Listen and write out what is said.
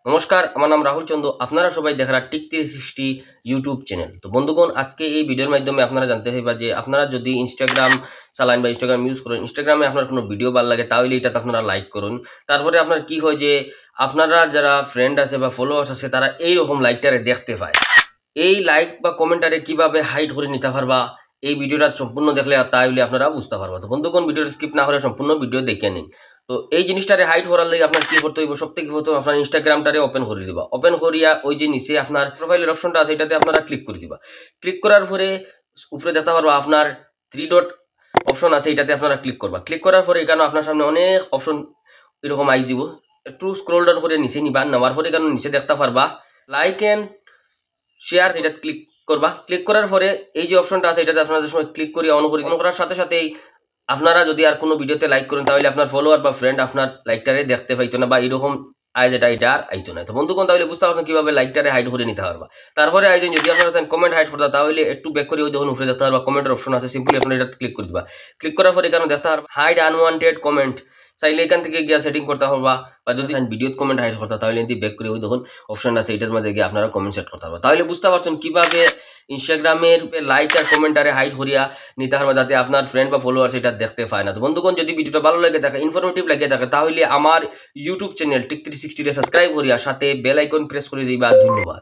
নমস্কার, আমার নাম রাহুল চন্দ্র। আপনারা সবাই দেখারা টিক 360 ইউটিউব চ্যানেল। তো বন্ধুগণ, আজকে এই ভিডিওর মাধ্যমে আপনারা জানতে পারবা যে আপনারা যদি ইনস্টাগ্রাম চালান বা ইনস্টাগ্রাম ইউজ করেন, ইনস্টাগ্রামে আপনার কোনো ভিডিও ভালো লাগে তাহলে এটাতে আপনারা লাইক করুন। তারপরে আপনার কি হয় যে আপনারা যারা ফ্রেন্ড আছে বা ফলোয়ার্স আছে তারা এইরকম লাইকটারে দেখতে পায়। এই লাইক বা কমেন্টারে কিভাবে হাইড করে নিতে পারবা, এই ভিডিওটা সম্পূর্ণ দেখলে তাহলে আপনারা বুঝতে পারবা। তো বন্ধুগণ, ভিডিওটা স্কিপ না করে সম্পূর্ণ ভিডিও দেখে নিন। তো এই জিনিসটারে হাইড করার লাগে আপনার কি করতে হইব, সব থেকে প্রথম আপনার ইনস্টাগ্রামটারে ওপেন করে দিবা। ওপেন করিয়া ওই যে নিচে আপনার প্রোফাইলের অপশনটা আছে এটাতে আপনারা ক্লিক করে দিবা। ক্লিক করার পরে উপরে দেখতে পারবা আপনার 3 ডট অপশন আছে, এটাতে আপনারা ক্লিক করবা। ক্লিক করার পরে এখানে আপনার সামনে অনেক অপশন এরকম আই দিব। একটু স্ক্রল ডাউন করে নিচে নিবা। নেওয়ার পরে এখানে নিচে দেখতে পারবা লাইক এন্ড শেয়ার, এটা ক্লিক করবা। ক্লিক করার পরে এই যে অপশনটা আছে এটাতে আপনাদের সময় ক্লিক করি অন করার সাথে সাথেই আপনারা যদি আর কোনো ভিডিওতে লাইক করেন তাহলে আপনার ফলোয়ার বা ফ্রেন্ড আপনার লাইকটারে দেখতে পাইতো না বা এরকম আয় যেটা এটা আর আইতো না। তো বন্ধুগণ, তাহলে বুঝতে পারছেন কিভাবে লাইকটারে হাইড করে নিতে পারবা। তারপরে আইজন যদি আপনারা চান কমেন্ট হাইড করতে তাহলে একটু ব্যাক করে ওই যখন উপরে দেখতে পারবা কমেন্টের অপশন আছে, সিম্পলি আপনারা এটা ক্লিক করে দিবা। ক্লিক করার পরে এখানে দেখতে পারবা হাইড আনওয়ান্টেড কমেন্ট, চাইলে এখান থেকে গিয়ে সেটিং করতে পারবা। বা যদি ভিডিওতে কমেন্ট হাইড করতে তাহলে এটি ব্যাক করে ওই যখন অপশন আছে এটার মধ্যে গিয়ে আপনারা কমেন্ট সেট করতে পারবা। তাহলে বুঝতে পারছেন কিভাবে ইনস্টাগ্রামের লাইক আর কমেন্টারে হাইড করিয়া নিতে পারবা যাতে আপনার ফ্রেন্ড বা ফলোয়ার্স এটা দেখতে পায় না। তো বন্ধুগণ, যদি ভিডিওটা ভালো লাগে থাকে, ইনফরমেটিভ লাগে থাকে তাহলে আমার ইউটিউব চ্যানেল টিক 360 সাবস্ক্রাইব করিয়া সাথে বেল আইকন প্রেস করে দিবা। ধন্যবাদ।